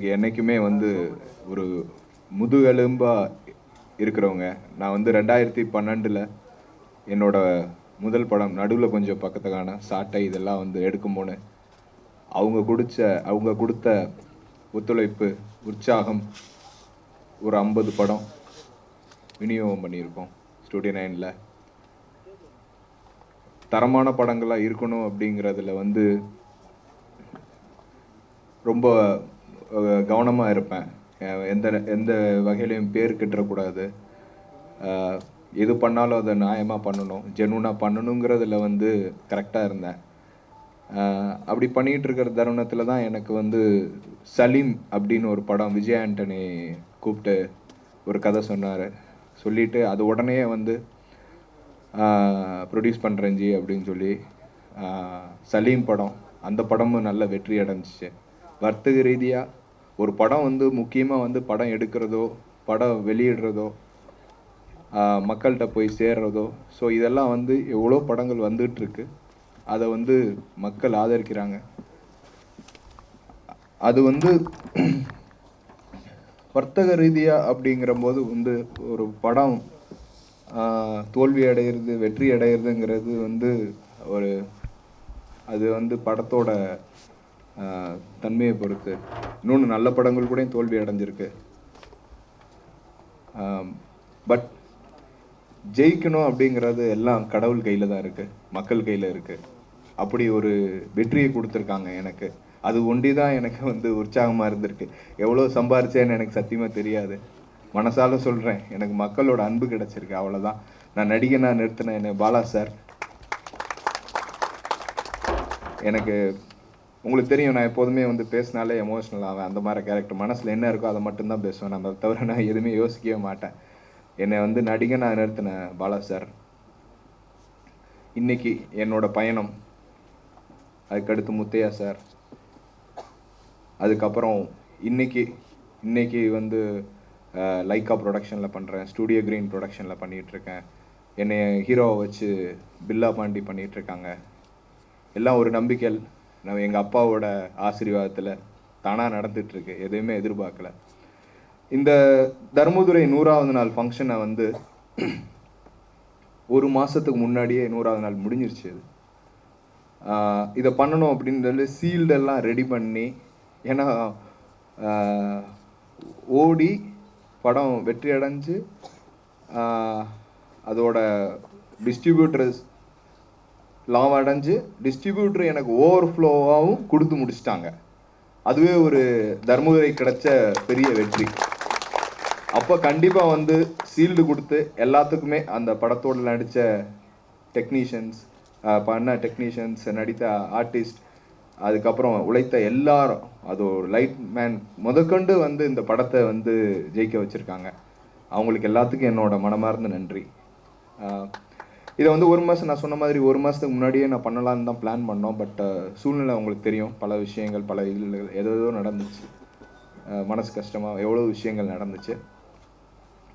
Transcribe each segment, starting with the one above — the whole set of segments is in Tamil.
எனக்கு என்றைக்குமே வந்து ஒரு முதுகெலும்பாக இருக்கிறவங்க. நான் வந்து 2012 என்னோட முதல் படம் நடுவில் கொஞ்சம் பக்கத்தை காண சாட்டை இதெல்லாம் வந்து எடுக்கும்போது அவங்க கொடுத்த ஒத்துழைப்பு, உற்சாகம், ஒரு 50 படம் விநியோகம் பண்ணியிருக்கோம் ஸ்டுடியோ 9ல். தரமான படங்களாக இருக்கணும் அப்படிங்கிறதுல வந்து ரொம்ப கவனமாக இருப்பேன். எந்த எந்த வகையிலையும் பேர் கெட்டுறக்கூடாது. எது பண்ணாலும் அதை நியாயமாக பண்ணணும், ஜென்யூனாக பண்ணணுங்கிறதுல வந்து கரெக்டாக இருந்தேன். அப்படி பண்ணிகிட்டு இருக்கிற தருணத்தில் தான் எனக்கு வந்து சலீம் அப்படின்னு ஒரு படம் விஜய் ஆண்டனி கூப்பிட்டு ஒரு கதை சொன்னார். சொல்லிவிட்டு அது உடனே வந்து ப்ரொடியூஸ் பண்ணுறேன் ஜி அப்படின்னு சொல்லி சலீம் படம், அந்த படமும் நல்ல வெற்றி அடைஞ்சிச்சு. வர்த்தக ரீதியாக ஒரு படம் வந்து முக்கியமாக வந்து படம் எடுக்கிறதோ, படம் வெளியிடுறதோ, மக்கள்கிட்ட போய் சேர்றதோ, ஸோ இதெல்லாம் வந்து எவ்வளோ படங்கள் வந்துட்டுருக்கு. அதை வந்து மக்கள் ஆதரிக்கிறாங்க. அது வந்து வர்த்தக ரீதியாக அப்படிங்கிற போது வந்து ஒரு படம் தோல்வி அடைகிறது, வெற்றி அடைகிறதுங்கிறது வந்து அது வந்து படத்தோட தன்மையை பொறுத்து. இன்னொன்று, நல்ல படங்கள் கூட தோல்வி அடைஞ்சிருக்கு. பட் ஜெயிக்கணும் அப்படிங்கிறது எல்லாம் கடவுள் கையில் தான் இருக்குது, மக்கள் கையில் இருக்குது. அப்படி ஒரு வெற்றியை கொடுத்துருக்காங்க எனக்கு. அது ஒண்டி தான் எனக்கு வந்து உற்சாகமாக இருந்திருக்கு. எவ்வளோ சம்பாரிச்சேன்னு எனக்கு சத்தியமாக தெரியாது. மனசால சொல்கிறேன், எனக்கு மக்களோட அன்பு கிடச்சிருக்கு, அவ்வளோதான். நான் நடிகனாக நிறுத்தினேன் என்ன பாலா சார். எனக்கு உங்களுக்கு தெரியும், நான் எப்போதுமே வந்து பேசினாலே எமோஷ்னல் ஆவேன். அந்த மாதிரி கேரக்டர். மனசில் என்ன இருக்கோ அதை மட்டும்தான் பேசுவேன். நம்ம தவிர நான் எதுவுமே யோசிக்கவே மாட்டேன். என்னை வந்து நடிகனாக நிறுத்தின பாலா சார். இன்னைக்கு என்னோட பயணம், அதுக்கடுத்து முத்தையா சார், அதுக்கப்புறம் இன்னைக்கு வந்து லைக்கா ப்ரொடக்ஷனில் பண்ணுறேன், ஸ்டூடியோ கிரீன் ப்ரொடக்ஷனில் பண்ணிகிட்ருக்கேன். என்னை ஹீரோவை வச்சு பில்லா பாண்டி பண்ணிகிட்ருக்காங்க. எல்லாம் ஒரு நம்பிக்கை, நம்ம எங்கள் அப்பாவோட ஆசீர்வாதத்தில் தானாக நடந்துகிட்ருக்கு. எதுவுமே எதிர்பார்க்கல. இந்த தர்மதுரை 100வது நாள் ஃபங்க்ஷனை வந்து ஒரு மாதத்துக்கு முன்னாடியே 100வது நாள் முடிஞ்சிருச்சு. இதை பண்ணணும் அப்படின்றது சீல்டெல்லாம் ரெடி பண்ணி, ஏன்னா ஓடி படம் வெற்றி அடைஞ்சு அதோட டிஸ்ட்ரிபியூட்டர்ஸ் லாபம் அடைஞ்சு டிஸ்ட்ரிபியூட்டர் எனக்கு ஓவர்ஃப்ளோவாகவும் கொடுத்து முடிச்சிட்டாங்க. அதுவே ஒரு தர்மதுரை கிடைச்ச பெரிய வெற்றி. அப்போ கண்டிப்பாக வந்து சீல்டு கொடுத்து எல்லாத்துக்குமே அந்த படத்தோடு நடித்த டெக்னீஷியன்ஸ், நடித்த ஆர்டிஸ்ட், அதுக்கப்புறம் உழைத்த எல்லாரும், அது ஒரு லைட் மேன் முதற்கொண்டு வந்து இந்த படத்தை வந்து ஜெயிக்க வச்சுருக்காங்க. அவங்களுக்கு எல்லாத்துக்கும் என்னோட மனமார்ந்த நன்றி. இதை வந்து ஒரு மாதம், நான் சொன்ன மாதிரி ஒரு மாதத்துக்கு முன்னாடியே நான் பண்ணலான்னு தான் பிளான் பண்ணோம். பட் சூழ்நிலை உங்களுக்கு தெரியும், பல விஷயங்கள், பல ஏதோ நடந்துச்சு. மனசு கஷ்டமாக எவ்வளோ விஷயங்கள் நடந்துச்சு.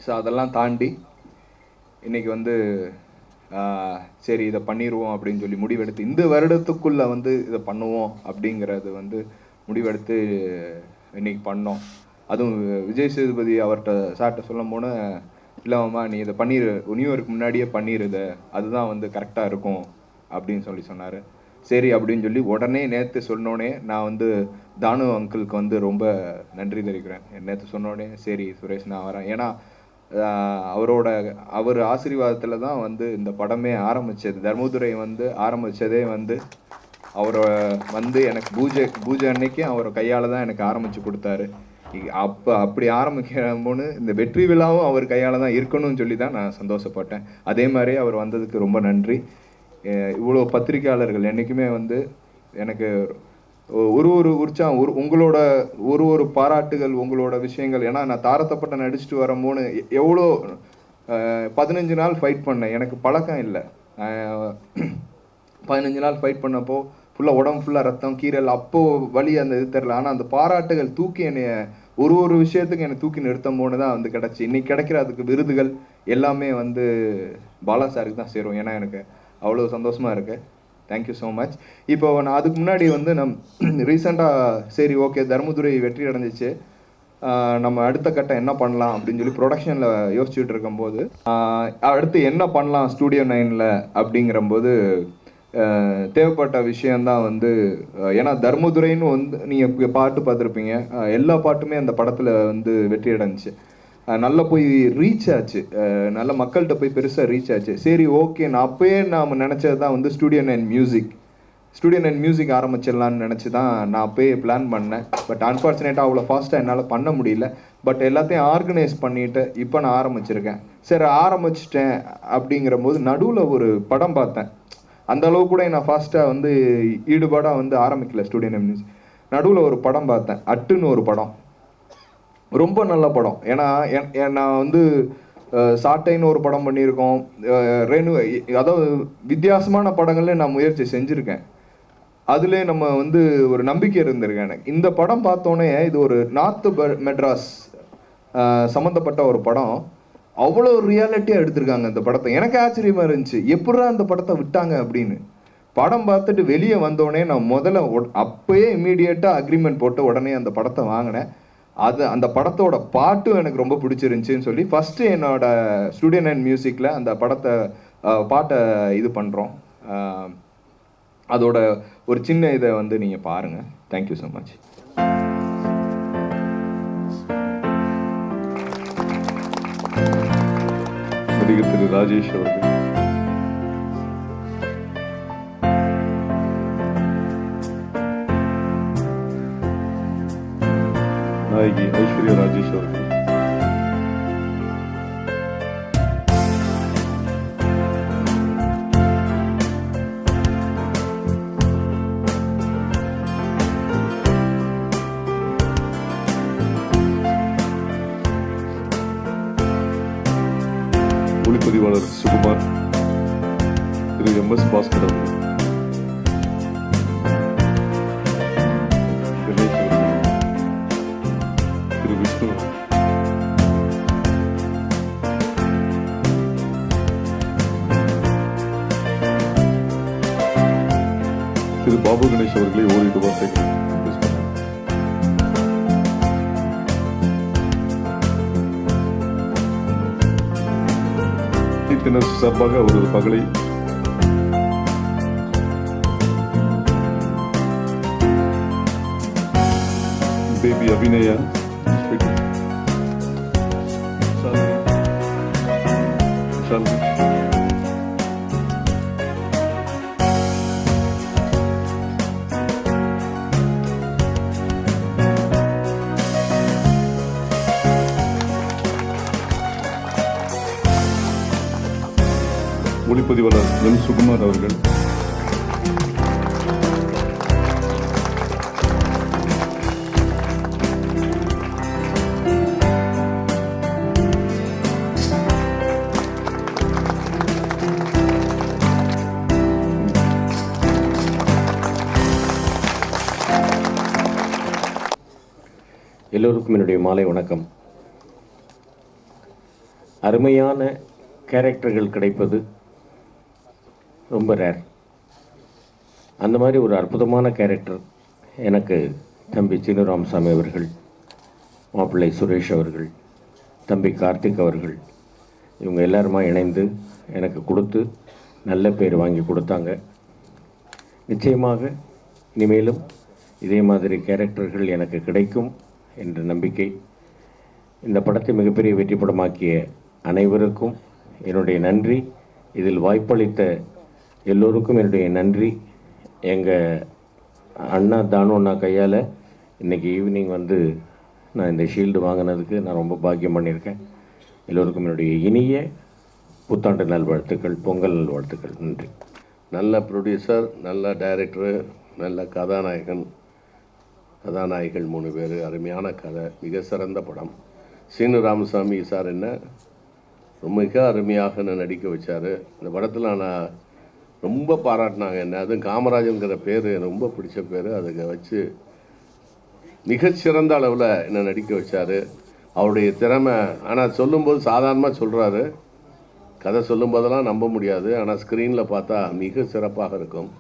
ஸோ அதெல்லாம் தாண்டி இன்றைக்கி வந்து சரி இதை பண்ணிடுவோம் அப்படின்னு சொல்லி முடிவெடுத்து, இந்த வருடத்துக்குள்ளே வந்து இதை பண்ணுவோம் அப்படிங்கிறது வந்து முடிவெடுத்து இன்றைக்கி பண்ணோம். அதுவும் விஜய் சேதுபதி அவர்கிட்ட சார்கிட்ட சொல்லும் போது, இல்லைம்மா நீ இதை பண்ணிடு, நியூ இயருக்கு முன்னாடியே பண்ணிடுத, அதுதான் வந்து கரெக்டாக இருக்கும் அப்படின்னு சொன்னார். சரி அப்படின்னு சொல்லி உடனே நேற்று சொன்னோடனே நான் வந்து தானு அங்கிளுக்கு வந்து ரொம்ப நன்றி தெரிவிக்கிறேன். நேற்று சொன்னோடனே சரி சுரேஷ் நான் வரேன். ஏன்னா அவர் ஆசீர்வாதத்தில் தான் வந்து இந்த படமே ஆரம்பித்தது. தர்மதுரை வந்து ஆரம்பித்ததே வந்து அவரை வந்து எனக்கு பூஜை அன்னைக்கு அவர் கையால் தான் எனக்கு ஆரம்பித்து கொடுத்தாரு. அப்படி ஆரம்பிக்கும்போது இந்த வெற்றி விழாவும் அவர் கையால் தான் இருக்கணும்னு சொல்லி தான் நான் சந்தோஷப்பட்டேன். அதே மாதிரி அவர் வந்ததுக்கு ரொம்ப நன்றி. இவ்வளோ பத்திரிகையாளர்கள் என்றைக்குமே வந்து எனக்கு ஒரு உற்சாகம், உங்களோட ஒரு பாராட்டுகள், உங்களோட விஷயங்கள். ஏன்னா நான் தாரத்தப்பட்ட நடிச்சுட்டு வரும்போது எவ்வளோ 15 நாள் ஃபைட் பண்ணேன். எனக்கு பழக்கம் இல்லை. 15 நாள் ஃபைட் பண்ணப்போ ஃபுல்லாக உடம்பு ஃபுல்லாக ரத்தம், கீரல், அப்போது வலி அந்த இது தெரில. ஆனால் அந்த பாராட்டுகள் தூக்கி என்னை ஒரு விஷயத்துக்கு என்னை தூக்கி நிறுத்தும் போது தான் வந்து கிடச்சி. இன்றைக்கி கிடைக்கிற அதுக்கு விருதுகள் எல்லாமே வந்து பாலா சாருக்கு தான் சேரும். ஏன்னா எனக்கு அவ்வளோ சந்தோஷமாக இருக்குது. Thank you so much. இப்போ நான் அதுக்கு முன்னாடி வந்து ரீசெண்டாக சரி ஓகே தர்மதுரை வெற்றி அடைஞ்சிச்சு, நம்ம அடுத்த கட்டம் என்ன பண்ணலாம் அப்படின்னு சொல்லி ப்ரொடக்ஷனில் யோசிச்சுட்டு இருக்கும்போது அடுத்து என்ன பண்ணலாம் ஸ்டூடியோ 9ல் அப்படிங்கிறம்போது தேவைப்பட்ட விஷயந்தான் வந்து, ஏன்னா தர்மதுரைன்னு வந்து நீங்கள் பாட்டு பார்த்துருப்பீங்க, எல்லா பாட்டுமே அந்த படத்தில் வந்து வெற்றி அடைஞ்சிச்சு, நல்லா போய் ரீச் ஆச்சு, நல்ல மக்கள்கிட்ட போய் பெருசாக ரீச் ஆச்சு. சரி ஓகே, நான் அப்போயே நாம் நினச்சது தான் வந்து ஸ்டூடியோ 9 மியூசிக் ஆரம்பிச்சிடலான்னு நினச்சி தான் நான் அப்போயே பிளான் பண்ணேன். பட் அன்ஃபார்ச்சுனேட்டாக அவ்வளோ ஃபாஸ்ட்டாக என்னால் பண்ண முடியல. பட் எல்லாத்தையும் ஆர்கனைஸ் பண்ணிவிட்டு இப்போ நான் ஆரம்பிச்சிருக்கேன். சரி ஆரம்பிச்சிட்டேன் அப்படிங்கிற போது நடுவில் ஒரு படம் பார்த்தேன். அந்த அளவு கூட நான் ஃபாஸ்ட்டாக வந்து ஈடுபாடாக வந்து ஆரம்பிக்கல ஸ்டூடியோ 9 மியூசிக். நடுவில் ஒரு படம் பார்த்தேன், அட்டுன்னு ஒரு படம், ரொம்ப நல்ல படம். ஏன்னா நான் வந்து சாட்டைன்னு ஒரு படம் பண்ணியிருக்கோம், அதாவது வித்தியாசமான படங்கள்ல நான் முயற்சி செஞ்சுருக்கேன். அதுலேயே நம்ம வந்து ஒரு நம்பிக்கை இருந்திருக்கேன் எனக்கு. இந்த படம் பார்த்தோன்னே இது ஒரு நார்த் மெட்ராஸ் சம்மந்தப்பட்ட ஒரு படம், அவ்வளோ ரியாலிட்டியாக எடுத்திருக்காங்க இந்த படத்தை. எனக்கு ஆச்சரியமாக இருந்துச்சு, எப்படா அந்த படத்தை விட்டாங்க அப்படின்னு. படம் பார்த்துட்டு வெளியே வந்தோடனே நான் முதல்ல அப்போயே இம்மீடியட்டாக அக்ரிமெண்ட் போட்டு உடனே அந்த படத்தை வாங்கினேன். அந்த படத்தோட பாட்டும் எனக்கு ரொம்ப பிடிச்சிருந்துச்சின்னு சொல்லி ஃபஸ்ட்டு என்னோட ஸ்டூடியோ 9 மியூசிக்கில் அந்த பாட்டை இது பண்ணுறோம். அதோட ஒரு சின்ன இதை வந்து நீங்கள் பாருங்கள். Thank you so much. நடிகர் திரு ராஜேஷ் அவர்கள், நாயகி ஐஸ்வர்யா ராஜேஷ் அவர்கள், ஒளிப்பதிவாளர் சுகுமார், திரு MS பாஸ்கர் அவர்கள், கணேஷ் அவர்கள், திரு விஷ்ணு, திரு பாபு கணேஷ் அவர்களை ஓரிரு வார்த்தைகள் சார்பாக ஒரு பகலை பேபி அபிநயா, ஒளிப்பதிவாளர் M. சுகுமார் அவர்கள், எல்லோருக்கும் என்னுடைய மாலை வணக்கம். அருமையான கேரக்டர்கள் கிடைப்பது ரொம்ப ரேர். அந்த மாதிரி ஒரு அற்புதமான கேரக்டர் எனக்கு தம்பி சீனு ராமசாமி அவர்கள், மாப்பிள்ளை சுரேஷ் அவர்கள், தம்பி கார்த்திக் அவர்கள், இவங்க எல்லாருமா இணைந்து எனக்கு கொடுத்து நல்ல பேர் வாங்கி கொடுத்தாங்க. நிச்சயமாக இனிமேலும் இதே மாதிரி கேரக்டர்கள் எனக்கு கிடைக்கும் என்ற நம்பிக்கை. இந்த படத்தை மிகப்பெரிய வெற்றி படமாக்கிய அனைவருக்கும் என்னுடைய நன்றி. இதில் வாய்ப்பளித்த எல்லோருக்கும் என்னுடைய நன்றி. எங்கள் அண்ணா தானு அண்ணா கையால் இன்றைக்கி ஈவினிங் வந்து நான் இந்த ஷீல்டு வாங்கினதுக்கு நான் ரொம்ப பாக்கியம் பண்ணியிருக்கேன். எல்லோருக்கும் என்னுடைய இனிய புத்தாண்டு நல்வாழ்த்துக்கள், பொங்கல் நல்வாழ்த்துக்கள். நன்றி. நல்ல ப்ரொடியூசர், நல்ல டைரக்டரு, நல்ல கதாநாயகிகள் 3 பேர், அருமையான கதை, மிக சிறந்த படம். சீனு ராமசாமி சார் என்ன மிக அருமையாக நான் நடிக்க வச்சார். இந்த படத்தில் நான் ரொம்ப பாராட்டினாங்க என்ன. அதுவும் காமராஜன்கிற பேர் ரொம்ப பிடிச்ச பேர். அதுக்கு வச்சு மிகச்சிறந்த அளவில் என்னை நடிக்க வச்சார். அவருடைய திறமை, ஆனால் சொல்லும்போது சாதாரணமாக சொல்கிறாரு, கதை சொல்லும்போதெல்லாம் நம்ப முடியாது, ஆனால் ஸ்க்ரீனில் பார்த்தா மிக சிறப்பாக இருக்கும்.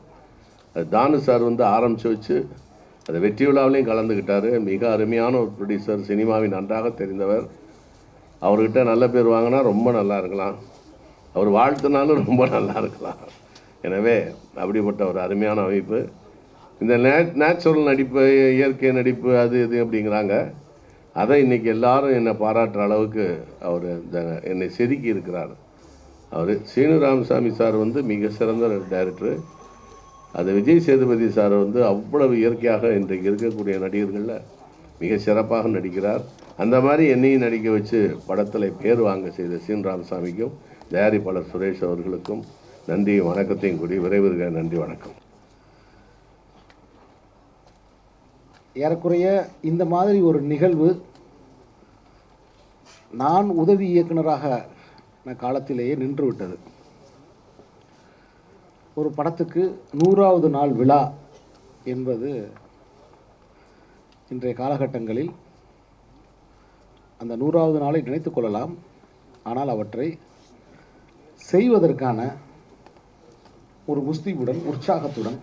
அது தானு சார் வந்து ஆரம்பித்து வச்சு அதை வெற்றி விழாவிலையும் கலந்துக்கிட்டார். மிக அருமையான ஒரு ப்ரொடியூசர், சினிமாவை நன்றாக தெரிந்தவர். அவர்கிட்ட நல்ல பேர் வாங்கினா ரொம்ப நல்லா இருக்கலாம், அவர் வாழ்த்தினாலும் ரொம்ப நல்லா இருக்கலாம். எனவே அப்படிப்பட்ட ஒரு அருமையான அமைப்பு. இந்த நேச்சுரல் நடிப்பு, இயற்கை நடிப்பு, அது இது அப்படிங்கிறாங்க. அதை இன்றைக்கி எல்லாரும் என்னை பாராட்டுற அளவுக்கு அவர் என்னை செதுக்கி இருக்கிறார். அவர் சீனு ராமசாமி சார் வந்து மிக சிறந்த டைரக்டரு. அது விஜய் சேதுபதி சார் வந்து அவ்வளவு இயற்கையாக இன்றைக்கு இருக்கக்கூடிய நடிகர்களில் மிக சிறப்பாக நடிக்கிறார். அந்த மாதிரி என்னையும் நடிக்க வச்சு படத்தில் பேர் வாங்க செய்த சீனு ராமசாமிக்கும் தயாரிப்பாளர் சுரேஷ் அவர்களுக்கும் நன்றியும் வணக்கத்தையும் கூடி விரைவிருக்க நன்றி, வணக்கம். ஏறக்குறைய இந்த மாதிரி ஒரு நிகழ்வு நான் உதவி இயக்குனராக காலத்திலேயே நின்று விட்டது. ஒரு படத்துக்கு 100வது நாள் விழா என்பது இன்றைய காலகட்டங்களில் அந்த 100வது நாளை நினைத்து கொள்ளலாம். ஆனால் அவற்றை செய்வதற்கான ஒரு முஸ்தீபுடன், உற்சாகத்துடன்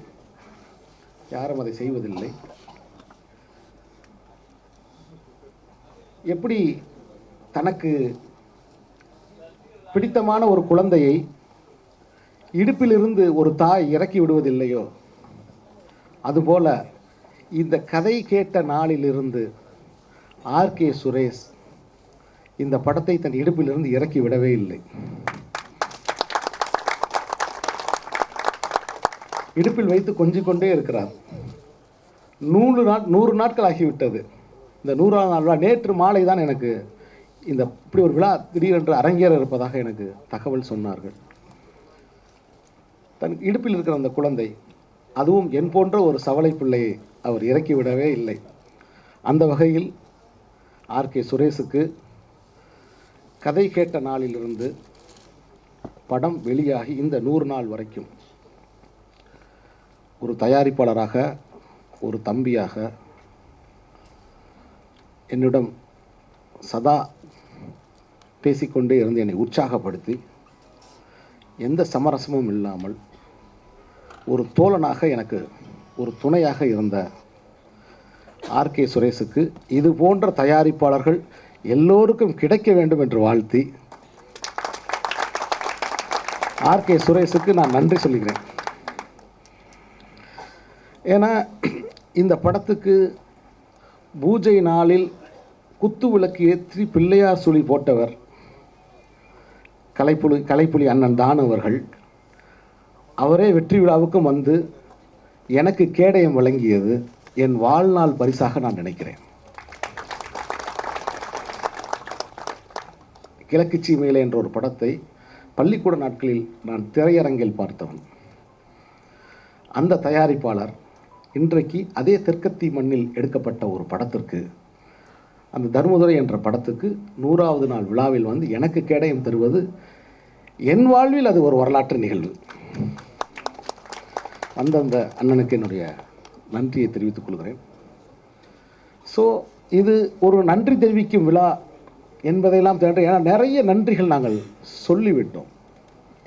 யாரும் அதை செய்வதில்லை. எப்படி தனக்கு பிடித்தமான ஒரு குழந்தையை இடுப்பிலிருந்து ஒரு தாய் இறக்கி விடுவதில்லையோ, அதுபோல இந்த கதை கேட்ட நாளிலிருந்து ஆர்கே சுரேஷ் இந்த படத்தை தன் இடுப்பிலிருந்து இறக்கி விடவே இல்லை. இடுப்பில் வைத்து கொஞ்சிக் கொண்டே இருக்கிறார். 100 நாட்கள் ஆகிவிட்டது. இந்த 100வது நாள் விழா நேற்று மாலை தான் எனக்கு இந்த இப்படி ஒரு விழா திடீரென்று அரங்கேற இருப்பதாக எனக்கு தகவல் சொன்னார்கள். தன் இடுப்பில் இருக்கிற அந்த குழந்தை, அதுவும் என் போன்ற ஒரு சவலை பிள்ளையை அவர் இறக்கி விடவே இல்லை. அந்த வகையில் ஆர்கே சுரேஷுக்கு கதை கேட்ட நாளிலிருந்து படம் வெளியாகி இந்த 100 நாள் வரைக்கும் ஒரு தயாரிப்பாளராக, ஒரு தம்பியாக என்னிடம் சதா பேசிக்கொண்டே இருந்து என்னை உற்சாகப்படுத்தி எந்த சமரசமும் இல்லாமல் ஒரு தோழனாக, எனக்கு ஒரு துணையாக இருந்த ஆர்கே சுரேஷுக்கு இது போன்ற தயாரிப்பாளர்கள் எல்லோருக்கும் கிடைக்க வேண்டும் என்று வாழ்த்தி ஆர்கே சுரேஷுக்கு நான் நன்றி சொல்லுகிறேன். ஏன்னா இந்த படத்துக்கு பூஜை நாளில் குத்து விளக்கு ஏற்றி பிள்ளையார் சுழி போட்டவர் கலைப்புலி அண்ணன் தான் அவர்கள். அவரே வெற்றி விழாவுக்கும் வந்து எனக்கு கேடயம் வழங்கியது என் வாழ்நாள் பரிசாக நான் நினைக்கிறேன். கிழக்கு சீமையிலே என்ற ஒரு படத்தை பள்ளிக்கூட நாட்களில் நான் திரையரங்கில் பார்த்தவன். அந்த தயாரிப்பாளர் இன்றைக்கு அதே தெற்கத்தி மண்ணில் எடுக்கப்பட்ட ஒரு படத்திற்கு, அந்த தர்மதுரை என்ற படத்துக்கு 100வது நாள் விழாவில் வந்து எனக்கு கேடயம் தருவது என் வாழ்வில் அது ஒரு வரலாற்று நிகழ்வு. அந்த அண்ணனுக்கு என்னுடைய நன்றியை தெரிவித்துக் கொள்கிறேன். ஸோ இது ஒரு நன்றி தெரிவிக்கும் விழா என்பதையெல்லாம் தெரியும். ஏன்னா நிறைய நன்றிகள் நாங்கள் சொல்லிவிட்டோம்.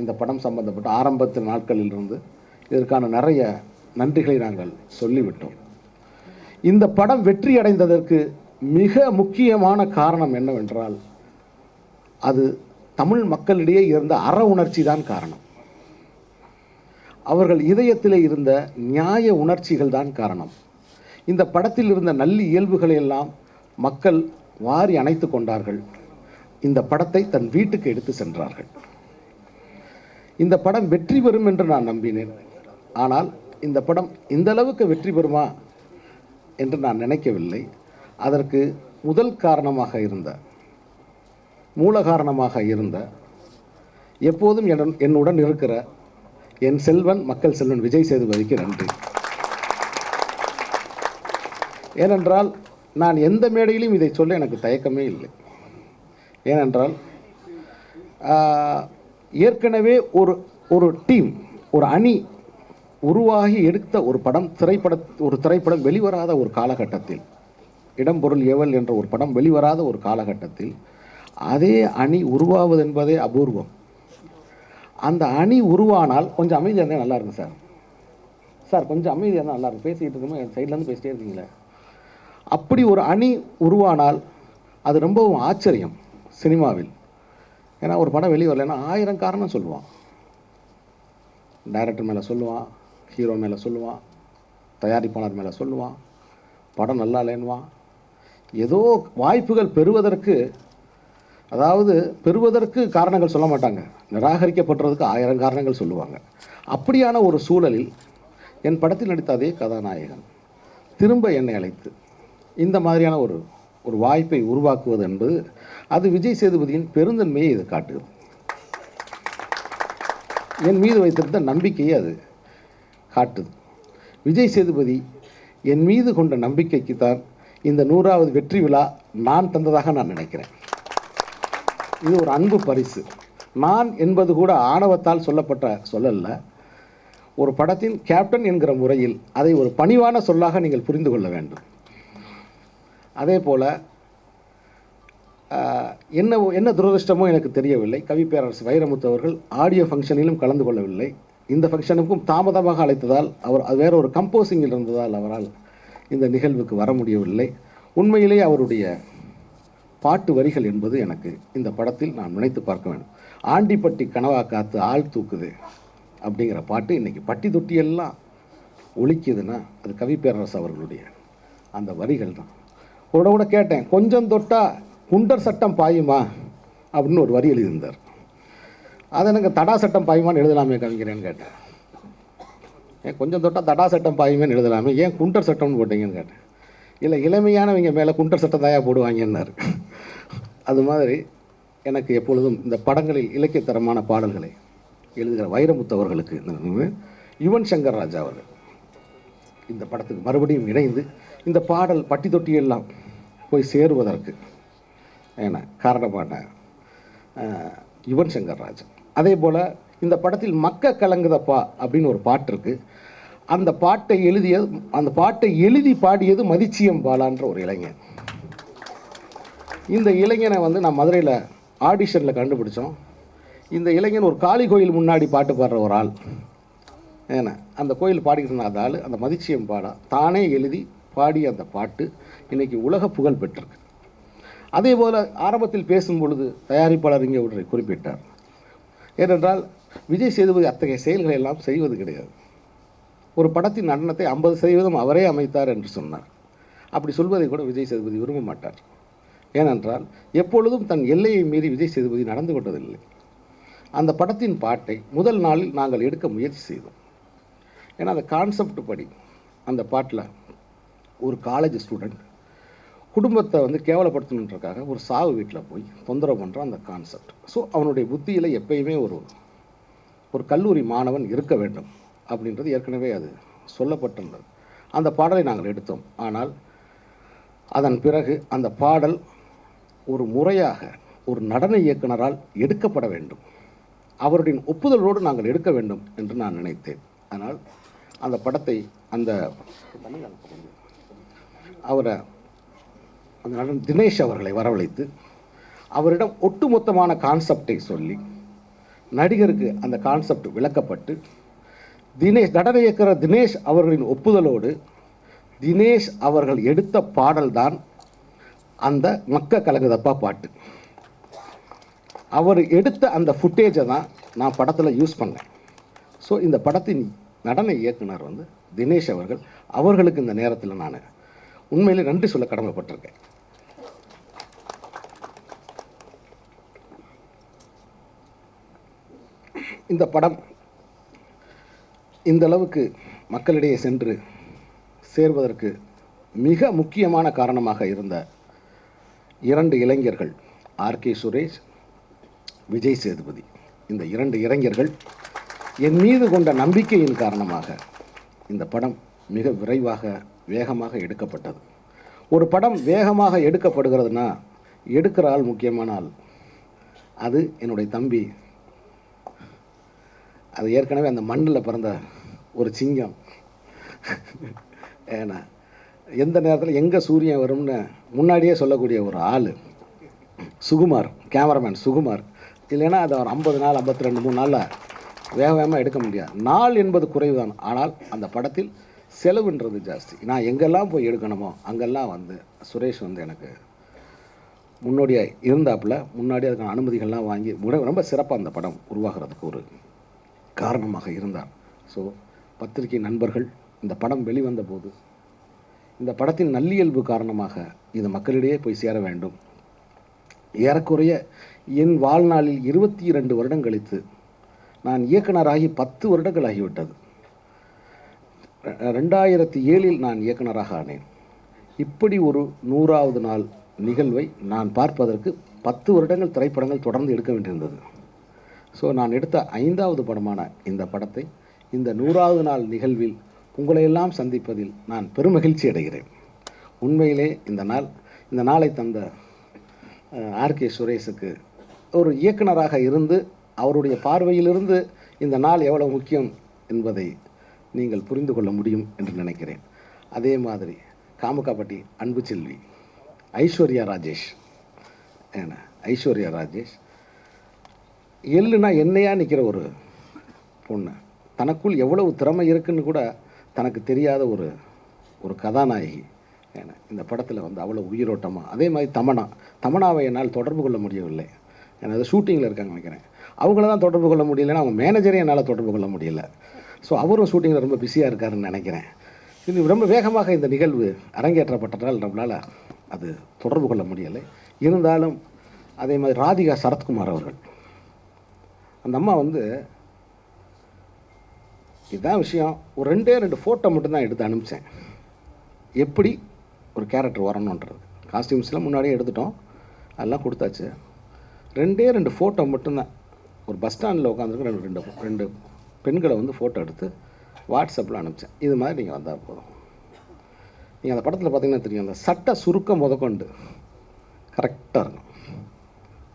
இந்த படம் சம்பந்தப்பட்ட ஆரம்பத்து நாட்களிலிருந்து இதற்கான நிறைய நன்றிகளை நாங்கள் சொல்லிவிட்டோம். இந்த படம் வெற்றி அடைந்ததற்கு மிக முக்கியமான காரணம் என்னவென்றால், அது தமிழ் மக்களிடையே இருந்த அற உணர்ச்சி தான் காரணம். அவர்கள் இதயத்திலே இருந்த நியாய உணர்ச்சிகள் தான் காரணம். இந்த படத்தில் இருந்த நல்ல இயல்புகளை எல்லாம் மக்கள் வாரி அணைத்து கொண்டார்கள். இந்த படத்தை தன் வீட்டுக்கு எடுத்து சென்றார்கள். இந்த படம் வெற்றி பெறும் என்று நான் நம்பினேன். ஆனால் இந்த படம் இந்த அளவுக்கு வெற்றி பெறுமா என்று நான் நினைக்கவில்லை. அதற்கு முதல் காரணமாக இருந்த, மூல காரணமாக இருந்த, எப்போதும் என்னுடன் இருக்கிற என் செல்வன், மக்கள் செல்வன் விஜய் சேதுபதிக்கு நன்றி. ஏனென்றால் நான் எந்த மேடையிலும் இதை சொல்ல எனக்கு தயக்கமே இல்லை. ஏனென்றால் ஏற்கனவே ஒரு டீம், ஒரு அணி உருவாகி எடுத்த ஒரு திரைப்படம் வெளிவராத ஒரு காலகட்டத்தில், இடம்பொருள் ஏவல் என்ற ஒரு படம் வெளிவராத ஒரு காலகட்டத்தில் அதே அணி உருவாவது என்பதே அபூர்வம். அந்த அணி உருவானால் கொஞ்சம் அமைதியாக இருந்தால் நல்லா இருக்கும் சார். சார் கொஞ்சம் அமைதியாக தான் நல்லா இருக்கும், பேசிக்கிட்டு இருக்கும்போது என் சைட்லேருந்து பேசிட்டே இருக்கீங்களே. அப்படி ஒரு அணி உருவானால் அது ரொம்பவும் ஆச்சரியம் சினிமாவில். ஏன்னா ஒரு படம் வெளியே வரலைன்னா 1000 காரணம் சொல்லுவான். டைரக்டர் மேலே சொல்லுவான், ஹீரோ மேலே சொல்லுவான், தயாரிப்பாளர் மேலே சொல்லுவான், படம் நல்லா இல்லைன்னுவான். ஏதோ வாய்ப்புகள் பெறுவதற்கு காரணங்கள் சொல்ல மாட்டாங்க, நிராகரிக்கப்படுறதுக்கு 1000 காரணங்கள் சொல்லுவாங்க. அப்படியான ஒரு சூழலில் என் படத்தில் நடித்த அதே கதாநாயகன் திரும்ப என்னை அழைத்து இந்த மாதிரியான ஒரு வாய்ப்பை உருவாக்குவது என்பது அது விஜய் சேதுபதியின் பெருந்தன்மையை இது காட்டுகிறது. என் மீது வைத்திருந்த நம்பிக்கையை அது காட்டுது. விஜய் சேதுபதி என் மீது கொண்ட நம்பிக்கைக்கு தான் இந்த 100வது வெற்றி விழா நான் தந்ததாக நான் நினைக்கிறேன். இது ஒரு அன்பு பரிசு. நான் என்பது கூட ஆணவத்தால் சொல்லப்பட்ட சொல்லல்ல. ஒரு படத்தின் கேப்டன் என்கிற முறையில் அதை ஒரு பணிவான சொல்லாக நீங்கள் புரிந்து கொள்ள வேண்டும். அதே போல் என்ன துரதிருஷ்டமோ எனக்கு தெரியவில்லை, கவி பேரரசு வைரமுத்து அவர்கள் ஆடியோ ஃபங்க்ஷனிலும் கலந்து கொள்ளவில்லை. இந்த ஃபங்க்ஷனுக்கும் தாமதமாக அழைத்ததால் அது வேற ஒரு கம்போசிங்கில் இருந்ததால் அவரால் இந்த நிகழ்வுக்கு வர முடியவில்லை. உண்மையிலே அவருடைய பாட்டு வரிகள் என்பது எனக்கு இந்த படத்தில் நான் நினைத்து பார்க்க வேண்டும். ஆண்டிப்பட்டி கனவா காத்து ஆள் தூக்குது அப்படிங்கிற பாட்டு இன்றைக்கி பட்டி தொட்டியெல்லாம் ஒலிக்குதுன்னா அது கவி பேரரசு அவர்களுடைய அந்த வரிகள் தான். கூட கேட்டேன், கொஞ்சம் தொட்டா குண்டர் சட்டம் பாயுமா அப்படின்னு ஒரு வரி எழுதியிருந்தார். அதை எனக்கு தடா சட்டம் பாயுமான்னு எழுதலாமே கவிக்கிறேன்னு கேட்டேன். கொஞ்சம் தொட்டால் தடா சட்டம் பாயுமேன்னு எழுதலாமே, ஏன் குண்டர் சட்டம்னு போட்டீங்கன்னு கேட்டேன். இல்லை, இளமையானவங்க மேலே குண்டர் சட்டம் தாயா போடுவாங்கன்னாரு. அது மாதிரி எனக்கு எப்பொழுதும் இந்த படங்களில் இலக்கியத்தரமான பாடல்களை எழுதுகிற வைரமுத்து அவர்களுக்கு யுவன் சங்கர் ராஜா அவர்கள் இந்த படத்துக்கு மறுபடியும் இணைந்து இந்த பாடல் பட்டி தொட்டியெல்லாம் போய் சேருவதற்கு காரணமான யுவன் சங்கர் ராஜா. அதே போல் இந்த படத்தில் மக்க கலங்குதப்பா அப்படின்னு ஒரு பாட்டு இருக்குது. அந்த பாட்டை எழுதி பாடியது மதிச்சியம் பாலான்ற ஒரு இளைஞன். இந்த இளைஞனை நான் மதுரையில் ஆடிஷனில் கண்டுபிடிச்சோம். இந்த இளைஞன் ஒரு காளி கோயில் முன்னாடி பாட்டு பாடுற ஒரு ஆள். அந்த கோயில் பாடிக்கிட்டு இருந்த அந்த ஆள் அந்த மதிச்சியம் பாடா தானே எழுதி பாடிய அந்த பாட்டு இன்றைக்கி உலக புகழ் பெற்றிருக்கு. அதே போல் ஆரம்பத்தில் பேசும் பொழுது தயாரிப்பாளர் இங்கே ஒன்றை குறிப்பிட்டார். ஏனென்றால் விஜய் சேதுபதி அத்தகைய செயல்களை எல்லாம் செய்வது கிடையாது. ஒரு படத்தின் நடனத்தை 50% அவரே அமைத்தார் என்று சொன்னார். அப்படி சொல்வதை கூட விஜய் சேதுபதி விரும்ப மாட்டார். ஏனென்றால் எப்பொழுதும் தன் எல்லையை மீறி விஜய் சேதுபதி நடந்து கொண்டதில்லை. அந்த படத்தின் பாட்டை முதல் நாளில் நாங்கள் எடுக்க முயற்சி செய்தோம். ஏன்னா அந்த கான்செப்ட் படி அந்த பாட்டில் ஒரு காலேஜ் ஸ்டூடெண்ட் குடும்பத்தை கேவலப்படுத்தணுன்றக்காக ஒரு சாவு வீட்டில் போய் தொந்தரவு பண்ணுற அந்த கான்செப்ட். ஸோ அவனுடைய புத்தியில் எப்பயுமே ஒரு கல்லூரி மாணவன் இருக்க வேண்டும் அப்படின்றது ஏற்கனவே அது சொல்லப்பட்டிருந்தது. அந்த பாடலை நாங்கள் எடுத்தோம். ஆனால் அதன் பிறகு அந்த பாடல் ஒரு முறையாக ஒரு நடன இயக்குனரால் எடுக்கப்பட வேண்டும், அவருடைய ஒப்புதலோடு நாங்கள் எடுக்க வேண்டும் என்று நான் நினைத்தேன். ஆனால் அந்த படத்தை அந்த நடன தினேஷ் அவர்களை வரவழைத்து அவரிடம் ஒட்டுமொத்தமான கான்செப்டை சொல்லி நடிகருக்கு அந்த கான்செப்ட் விளக்கப்பட்டு நடன இயக்குனர் தினேஷ் அவர்களின் ஒப்புதலோடு தினேஷ் அவர்கள் எடுத்த பாடல் தான் அந்த மக்க கலங்குதப்பா பாட்டு. அவர் எடுத்த அந்த ஃபுட்டேஜை தான் நான் படத்தில் யூஸ் பண்ணேன். ஸோ இந்த படத்தின் நடன இயக்குனர் தினேஷ் அவர்களுக்கு இந்த நேரத்தில் நான் உண்மையிலே நன்றி சொல்ல கடமைப்பட்டிருக்கேன். இந்த படம் இந்த அளவுக்கு மக்களிடையே சென்று சேர்வதற்கு மிக முக்கியமான காரணமாக இருந்த 2 இளைஞர்கள், ஆர்கே சுரேஷ், விஜய் சேதுபதி. இந்த 2 இளைஞர்கள் என் மீது கொண்ட நம்பிக்கையின் காரணமாக இந்த படம் மிக விரைவாக வேகமாக எடுக்கப்பட்டது. ஒரு படம் வேகமாக எடுக்கப்படுகிறதுனா எடுக்கிற ஆள் முக்கியமான ஆள். அது என்னுடைய தம்பி. அது ஏற்கனவே அந்த மண்ணில் பிறந்த ஒரு சிங்கம். ஏன்னா எந்த நேரத்தில் எங்கே சூரியன் வரும்னு முன்னாடியே சொல்லக்கூடிய ஒரு ஆள் சுகுமார், கேமராமேன் சுகுமார். இல்லைன்னா அதை ஒரு 50 நாள் 52 3 நாளில் வேக வேகமாக எடுக்க முடியாது. நாள் என்பது குறைவுதான், ஆனால் அந்த படத்தில் செலவுன்றது ஜாஸ்தி. நான் எங்கெல்லாம் போய் எடுக்கணுமோ அங்கெல்லாம் வந்து சுரேஷ் வந்து எனக்கு முன்னோடியாக இருந்தாப்புல, முன்னாடி அதுக்கான அனுமதிகள்லாம் வாங்கி ரொம்ப சிறப்பாக அந்த படம் உருவாகிறதுக்கு ஒரு காரணமாக இருந்தார். ஸோ பத்திரிகை நண்பர்கள், இந்த படம் வெளிவந்த போது இந்த படத்தின் நல்லியல்பு காரணமாக இது மக்களிடையே போய் சேர வேண்டும். ஏறக்குறைய என் வாழ்நாளில் 22 வருடம் கழித்து நான் இயக்குனராகி 10 வருடங்கள் ஆகிவிட்டது. 2007 நான் இயக்குனராக ஆனேன். இப்படி ஒரு 100வது நாள் நிகழ்வை நான் பார்ப்பதற்கு 10 வருடங்கள் திரைப்படங்கள் தொடர்ந்து எடுக்க வேண்டியிருந்தது. ஸோ நான் எடுத்த 5வது படமான இந்த படத்தை இந்த 100வது நாள் நிகழ்வில் உங்களையெல்லாம் சந்திப்பதில் நான் பெருமகிழ்ச்சி அடைகிறேன். உண்மையிலே இந்த நாளை தந்த ஆர்கே சுரேஷுக்கு ஒரு இயக்குனராக இருந்து அவருடைய பார்வையிலிருந்து இந்த நாள் எவ்வளவு முக்கியம் என்பதை நீங்கள் புரிந்து கொள்ள முடியும் என்று நினைக்கிறேன். அதே மாதிரி காமுகாப்பட்டி அன்பு செல்வி ஐஸ்வர்யா ராஜேஷ், ஐஸ்வர்யா ராஜேஷ் எள்ளுனா என்னையா நிற்கிற ஒரு பொண்ணு, தனக்குள் எவ்வளவு திறமை இருக்குன்னு கூட தனக்கு தெரியாத ஒரு கதாநாயகி. இந்த படத்தில் வந்து அவ்வளோ உயிரோட்டமாக. அதே மாதிரி தமனாவை என்னால் தொடர்பு கொள்ள முடியவில்லை. அது ஷூட்டிங்கில் இருக்காங்க நினைக்கிறேன். அவங்கள தான் தொடர்பு கொள்ள முடியலைன்னா அவங்க மேனேஜரே என்னால் தொடர்பு கொள்ள முடியல. ஸோ அவரும் ஷூட்டிங்கில் ரொம்ப பிஸியாக இருக்காருன்னு நினைக்கிறேன். இது ரொம்ப வேகமாக இந்த நிகழ்வு அரங்கேற்றப்பட்டதால் நம்மளால் அது தொடர்பு கொள்ள முடியலை. இருந்தாலும் அதே மாதிரி ராதிகா சரத்குமார் அவர்கள், அந்த அம்மா வந்து இதுதான் விஷயம், ஒரு 2 ஃபோட்டோ மட்டும்தான் எடுத்து அனுப்பிச்சேன். எப்படி ஒரு கேரக்டர் வரணுன்றது காஸ்டியூம்ஸ்லாம் முன்னாடியே எடுத்துட்டோம், அதெல்லாம் கொடுத்தாச்சு. 2 ஃபோட்டோ மட்டும்தான் ஒரு பஸ் ஸ்டாண்டில் உட்காந்துருக்கு 2 பெண்களை வந்து ஃபோட்டோ எடுத்து வாட்ஸ்அப்பில் அனுப்பிச்சேன். இது மாதிரி நீங்கள் வந்தால் போதும். நீங்கள் அந்த படத்தில் பார்த்தீங்கன்னா தெரியும், அந்த சட்டை சுருக்கம் முதற்கொண்டு கரெக்டாக இருக்கும்.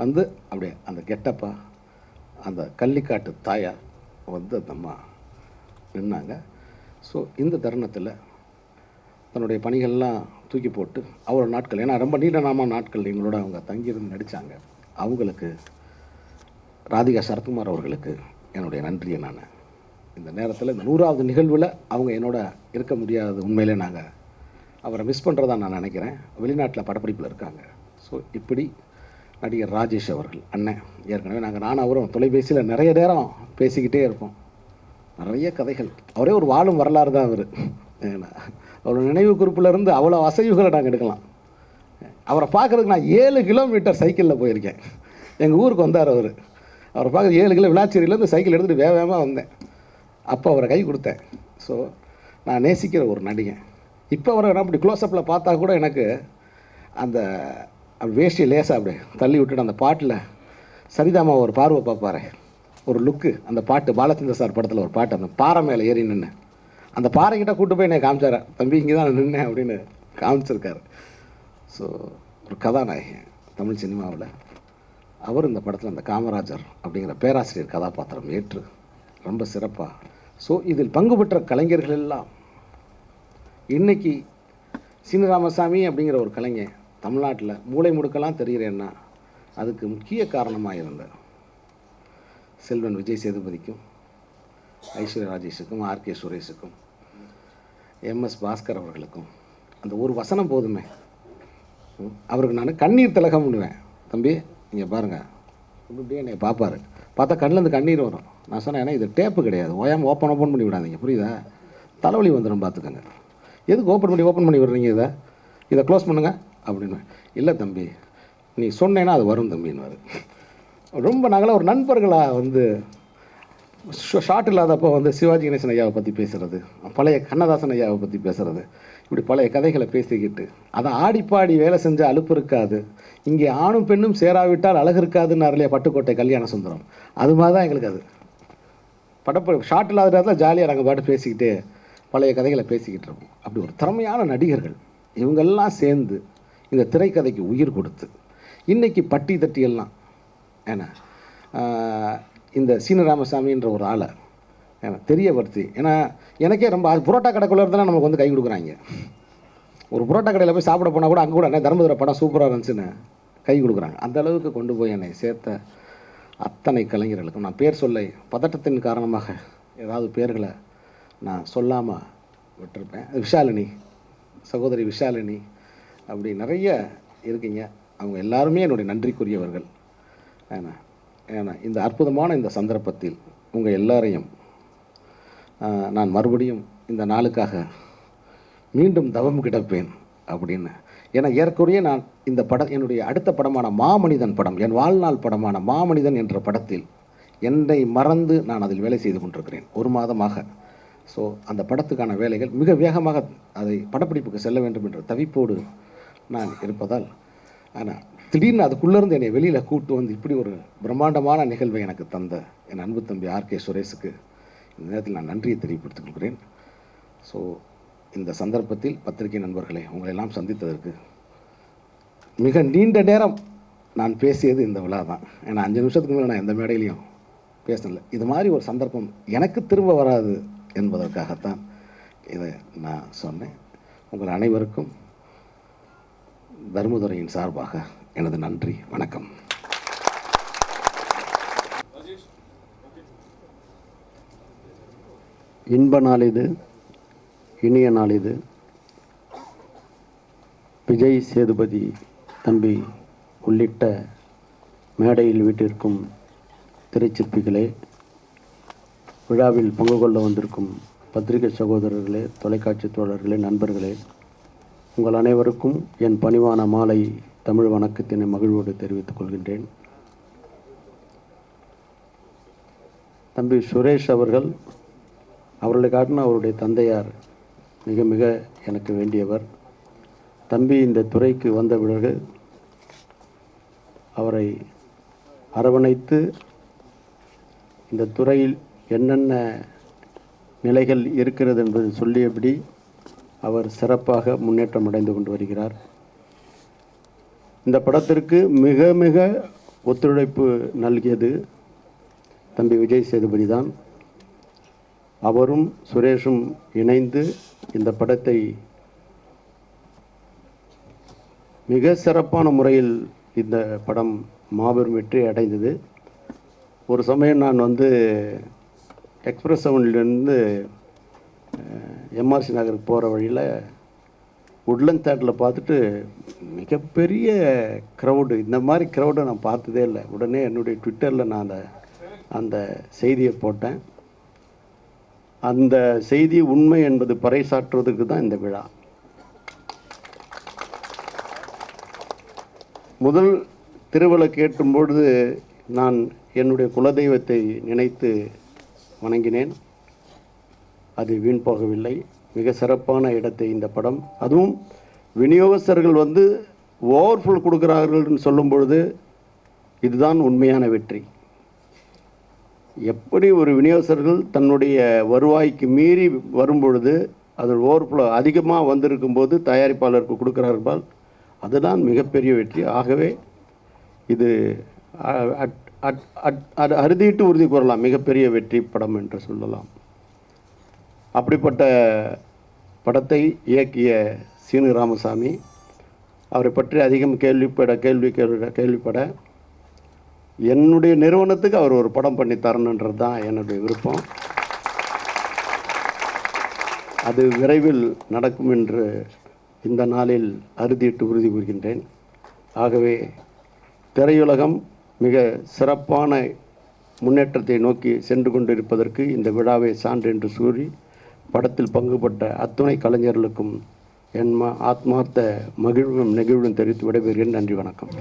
வந்து அப்படியே அந்த கெட்டப்பா அந்த கள்ளிக்காட்டு தாயா வந்து அந்த அம்மா நின்னாங்க. ஸோ இந்த தருணத்தில் தன்னுடைய பணிகள்லாம் தூக்கி போட்டு அவ்வளோ நாட்கள், ஏன்னா ரொம்ப நீண்டநாம நாட்கள் எங்களோட அவங்க தங்கியிருந்து நடித்தாங்க. அவங்களுக்கு ராதிகா சரத்குமார் அவர்களுக்கு என்னுடைய நன்றியை நான் இந்த நேரத்தில் இந்த 100வது நிகழ்வில் அவங்க என்னோட இருக்க முடியாது. உண்மையிலே நாங்கள் அவரை மிஸ் பண்ணுறதா நான் நினைக்கிறேன். வெளிநாட்டில் படப்பிடிப்பில் இருக்காங்க. ஸோ இப்படி நடிகர் ராஜேஷ் அவர்கள் அண்ணன், ஏற்கனவே நானும் அவரும் தொலைபேசியில் நிறைய நேரம் பேசிக்கிட்டே இருப்போம். நிறைய கதைகள், அவரே ஒரு வாழும் வரலாறு தான் அவர். அவரோட நினைவு குறிப்பிலேருந்து அவ்வளோ அசைவுகளை நாங்கள் எடுக்கலாம். அவரை பார்க்குறதுக்கு நான் 7 கிலோமீட்டர் சைக்கிளில் போயிருக்கேன். எங்கள் ஊருக்கு வந்தார் அவர். அவரை பார்க்க 7 கிலோ விளாச்சேரியிலேருந்து சைக்கிள் எடுத்துகிட்டு வேகமாக வந்தேன். அப்போ அவரை கை கொடுத்தேன். ஸோ நான் நேசிக்கிற ஒரு நடிகன். இப்போ அவரை அப்படி க்ளோஸ்அப்பில் பார்த்தா கூட எனக்கு அந்த வேஷ்டியை லேசாக அப்படியே தள்ளி விட்டுட்டு அந்த பாட்டில் சரிதாமா ஒரு பார்வை பார்ப்பாரு, ஒரு லுக்கு. அந்த பாட்டு பாலச்சந்திர சார் படத்தில் ஒரு பாட்டு, அந்த பாறை மேலே ஏறி நின்று அந்த பாறைக்கிட்ட கூட்டு போய் என்னை காமிச்சார். தம்பி இங்கே தான் நின்னேன் அப்படின்னு காமிச்சிருக்காரு. ஸோ ஒரு கதாநாயகன் தமிழ் சினிமாவில் அவர் இந்த படத்தில் அந்த காமராஜர் அப்படிங்கிற பேராசிரியர் கதாபாத்திரம் ஏற்று ரொம்ப சிறப்பாக. ஸோ இதில் பங்கு பெற்ற கலைஞர்கள் எல்லாம் இன்றைக்கி சீனிராமசாமி அப்படிங்கிற ஒரு கலைஞர் தமிழ்நாட்டில் மூளை முடுக்கெல்லாம் தெரிகிறேன்னா அதுக்கு முக்கிய காரணமாக இருந்த செல்வன் விஜய் சேதுபதிக்கும், ஐஸ்வர்யா ராஜேஷுக்கும், ஆர்கே சுரேஷுக்கும், எம்எஸ் பாஸ்கர் அவர்களுக்கும் அந்த ஒரு வசனம் போதுமே. அவருக்கு நான் கண்ணீர் திலகம் பண்ணுவேன். தம்பி இங்கே பாருங்கள், இப்படியே என்னை பார்ப்பார். பார்த்தா கண்ணிலேருந்து கண்ணீர் வரும். நான் சொன்னேன், ஏன்னா இது டேப்பு கிடையாது, ஓயாமல் ஓப்பன் பண்ணி விடாதீங்க, புரியுதா? தலைவலி வந்துடும் பார்த்துக்கோங்க. எதுக்கு ஓப்பன் பண்ணி விடுறீங்க? இதை க்ளோஸ் பண்ணுங்கள் அப்படின்னு. இல்லை தம்பி நீ சொன்னேன்னா அது வரும் தம்பின்னு. ரொம்ப நாங்களாம் ஒரு நண்பர்களாக வந்து ஷார்ட் இல்லாதப்போ வந்து சிவாஜி கணேசன் ஐயாவை பற்றி பேசுகிறது, பழைய கண்ணதாசன் ஐயாவை பற்றி பேசுகிறது, இப்படி பழைய கதைகளை பேசிக்கிட்டு அதை ஆடிப்பாடி வேலை செஞ்சால் அலுப்பு இருக்காது, இங்கே ஆணும் பெண்ணும் சேராவிட்டால் அழகு இருக்காதுன்னு அருளிய பட்டுக்கோட்டை கல்யாண சுந்தரம். அது மாதிரி தான் எங்களுக்கு அது ஷார்ட் இல்லாத நேரத்தில் ஜாலியாக நாங்கள் பாட்டு பேசிக்கிட்டு பழைய கதைகளை பேசிக்கிட்டு இருப்போம். அப்படி ஒரு திறமையான நடிகர்கள் இவங்கெல்லாம் சேர்ந்து இந்த திரைக்கதைக்கு உயிர் கொடுத்து இன்றைக்கி பட்டி தட்டியெல்லாம் ஏன்னா இந்த சீனிராமசாமின்ற ஒரு ஆளை தெரியப்படுத்தி, ஏன்னா எனக்கே ரொம்ப புரோட்டா கடைக்குள்ளே இருந்தால் நமக்கு வந்து கை கொடுக்குறாங்க. ஒரு புரோட்டா கடையில் போய் சாப்பிட போனால் கூட அங்கே கூட என்ன தர்மபுர படம் சூப்பராக இருந்துச்சுன்னு கை கொடுக்குறாங்க. அந்த அளவுக்கு கொண்டு போய் என்னை சேர்த்த அத்தனை கலைஞர்களுக்கும் நான் பேர் சொல்ல பதட்டத்தின் காரணமாக ஏதாவது பேர்களை நான் சொல்லாமல் விட்டுருப்பேன். விஷாலினி, சகோதரி விஷாலினி, அப்படி நிறைய இருக்கீங்க. அவங்க எல்லாருமே என்னுடைய நன்றிக்குரியவர்கள். ஏன்னா இந்த அற்புதமான இந்த சந்தர்ப்பத்தில் உங்கள் எல்லாரையும் நான் மறுபடியும் இந்த நாளுக்காக மீண்டும் தவம் கிடப்பேன் அப்படின்னு. ஏன்னா ஏற்குறைய நான் இந்த என்னுடைய அடுத்த படமான மாமனிதன் படம், என் வாழ்நாள் படமான மாமனிதன் என்ற படத்தில் என்னை மறந்து நான் அதில் வேலை செய்து கொண்டிருக்கிறேன் 1 மாதமாக. ஸோ அந்த படத்துக்கான வேலைகள் மிக வேகமாக அதை படப்பிடிப்புக்கு செல்ல வேண்டும் என்ற தவிப்போடு நான் இருப்பதால், ஆனால் திடீர்னு அதுக்குள்ளேருந்து என்னை வெளியில் கூட்டு வந்து இப்படி ஒரு பிரம்மாண்டமான நிகழ்வை எனக்கு தந்த என் அன்பு தம்பி ஆர்கே சுரேஷுக்கு இந்த நேரத்தில் நான் நன்றியை தெரியப்படுத்திக் கொள்கிறேன். ஸோ இந்த சந்தர்ப்பத்தில் பத்திரிகை நண்பர்களை உங்களெல்லாம் சந்தித்ததற்கு மிக நீண்ட நேரம் நான் பேசியது இந்த விழா தான். ஏன்னா 5 நிமிஷத்துக்கு மேலே நான் எந்த மேடையிலையும் பேசலை. இது மாதிரி ஒரு சந்தர்ப்பம் எனக்கு திரும்ப வராது என்பதற்காகத்தான் இதை நான் சொன்னேன். உங்கள் அனைவருக்கும் தர்மதுரையின் சார்பாக எனது நன்றி, வணக்கம். இன்ப நாள் இது, இனிய நாள் இது. விஜய் சேதுபதி தம்பி உள்ளிட்ட மேடையில் வீட்டிற்கும் திரைச்சிற்பிகளே, விழாவில் பங்கு கொள்ள வந்திருக்கும் பத்திரிகை சகோதரர்களே, தொலைக்காட்சி தோழர்களே, நண்பர்களே, உங்கள் அனைவருக்கும் என் பணிவான மாலை தமிழ் வணக்கத்தினை மகிழ்வோடு தெரிவித்துக் கொள்கின்றேன். தம்பி சுரேஷ் அவர்களை காட்டின அவருடைய தந்தையார் மிக மிக எனக்கு வேண்டியவர். தம்பி இந்த துறைக்கு வந்த பிறகு அவரை அரவணைத்து இந்த துறையில் என்னென்ன நிலைகள் இருக்கிறது என்பதை சொல்லியபடி அவர் சிறப்பாக முன்னேற்றம் அடைந்து கொண்டு வருகிறார். இந்த படத்திற்கு மிக மிக ஒத்துழைப்பு நல்கியது தம்பி விஜய் சேதுபதி தான். அவரும் சுரேஷும் இணைந்து இந்த படத்தை மிக சிறப்பான முறையில் இந்த படம் மாபெரும் வெற்றி அடைந்தது. ஒரு சமயம் நான் எக்ஸ்பிரஸ் செவன்லேருந்து எம்ஆர்சி நகருக்கு போகிற வழியில் உட்லண்ட் தேட்டரில் பார்த்துட்டு மிகப்பெரிய க்ரௌடு, இந்த மாதிரி க்ரௌடை நான் பார்த்ததே இல்லை. உடனே என்னுடைய ட்விட்டரில் நான் அந்த செய்தியை போட்டேன். அந்த செய்தி உண்மை என்பது பறைசாற்றுவதற்கு தான் இந்த விழா. முதல் திருவிழா கேட்டும்பொழுது நான் என்னுடைய குலதெய்வத்தை நினைத்து வணங்கினேன். அது வீண் போகவில்லை. மிக சிறப்பான இடத்தை இந்த படம், அதுவும் விநியோகஸ்தர்கள் ஓவர்ஃபுல் கொடுக்குறார்கள்னு சொல்லும் பொழுது இதுதான் உண்மையான வெற்றி. எப்படி ஒரு விநியோகஸ்தர்கள் தன்னுடைய வருவாய்க்கு மீறி வரும்பொழுது அது ஓவர்ஃப்ளோ அதிகமாக வந்திருக்கும்போது தயாரிப்பாளருக்கு கொடுக்குறார்கள், அதுதான் மிகப்பெரிய வெற்றி. ஆகவே இது அறுதிட்டு உறுதி கூறலாம், மிகப்பெரிய வெற்றி படம் என்று சொல்லலாம். அப்படிப்பட்ட படத்தை இயக்கிய சீனு ராமசாமி, அவரை பற்றி அதிகம் கேள்விப்பட என்னுடைய நிறுவனத்துக்கு அவர் ஒரு படம் பண்ணி தரணுன்றது தான் என்னுடைய விருப்பம். அது விரைவில் நடக்கும் என்று இந்த நாளில் அறுதிட்டு உறுதி கூறுகின்றேன். ஆகவே திரையுலகம் மிக சிறப்பான முன்னேற்றத்தை நோக்கி சென்று கொண்டிருப்பதற்கு இந்த விழாவை சான்று என்று கூறி படத்தில் பங்குபட்ட அத்துணை கலைஞர்களுக்கும் என் ஆத்மார்த்த மகிழ்வும் நெகிழ்வும் தெரிவித்து விடைபெறுகிறேன். நன்றி, வணக்கம்.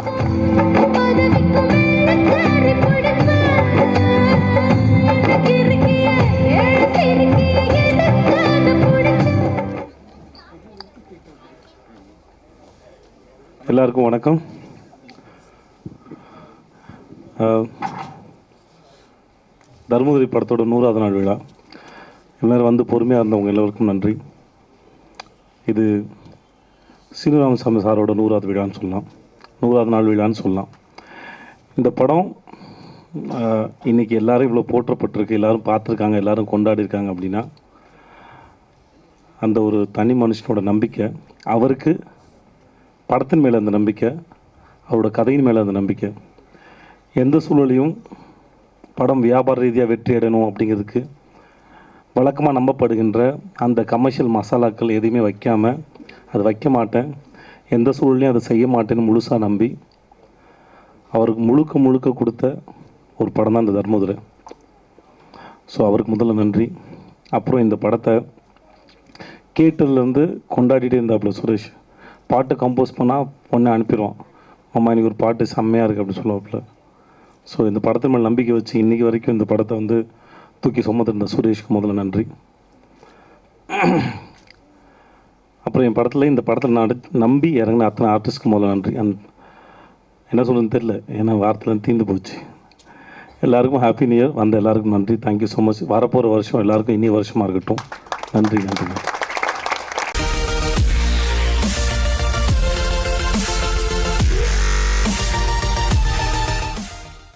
எல்லாருக்கும் வணக்கம். தர்மபுரி படத்தோட 100வது நாள் விழா. எல்லோரும் பொறுமையாக இருந்தவங்க எல்லோருக்கும் நன்றி. இது சீனு ராமசாமி சாரோட 100வது விழான்னு சொல்லலாம், 100வது நாள் விழான்னு சொல்லலாம். இந்த படம் இன்றைக்கி எல்லோரும் இவ்வளோ போற்றப்பட்டிருக்கு, எல்லோரும் பார்த்துருக்காங்க, எல்லோரும் கொண்டாடிருக்காங்க அப்படின்னா அந்த ஒரு தனி மனுஷனோட நம்பிக்கை, அவருக்கு படத்தின் மேலே அந்த நம்பிக்கை, அவரோட கதையின் மேலே அந்த நம்பிக்கை, எந்த சூழலையும் படம் வியாபார ரீதியாக வெற்றி அடையணும் அப்படிங்கிறதுக்கு வழக்கமாக நம்பப்படுகின்ற அந்த கமர்ஷியல் மசாலாக்கள் எதையுமே வைக்காமல், அது வைக்க மாட்டேன், எந்த சூழ்நிலையும் அதை செய்ய மாட்டேன்னு முழுசாக நம்பி அவருக்கு முழுக்க கொடுத்த ஒரு படம் தான் இந்த தர்மதுரை. ஸோ அவருக்கு முதல்ல நன்றி. அப்புறம் இந்த படத்தை கேட்டதுலேருந்து கொண்டாடிட்டே இருந்தாப்புல சுரேஷ். பாட்டு கம்போஸ் பண்ணால் பொண்ணை அனுப்பிடுவான், அம்மா இன்னைக்கு ஒரு பாட்டு செம்மையாக இருக்குது அப்படின்னு சொல்லுவாப்புல. ஸோ இந்த படத்து மேலே நம்பிக்கை வச்சு இன்றைக்கி வரைக்கும் இந்த படத்தை வந்து தூக்கி சுமந்துருந்த சுரேஷ்க்கு முதல்ல நன்றி. அப்புறம் என் படத்தில் இந்த படத்தில் நான் நம்பி இறங்கின அத்தனை ஆர்டிஸ்ட்க்கு முதல்ல நன்றி. என்ன சொல்லுன்னு தெரில, ஏன்னா வாரத்தில் தீர்ந்து போச்சு. எல்லாருக்கும் ஹாப்பி நியூ இயர். வந்த எல்லாருக்கும் நன்றி. Thank you so much. வரப்போகிற வருஷம் எல்லாருக்கும் இனி வருஷமாக இருக்கட்டும். நன்றி.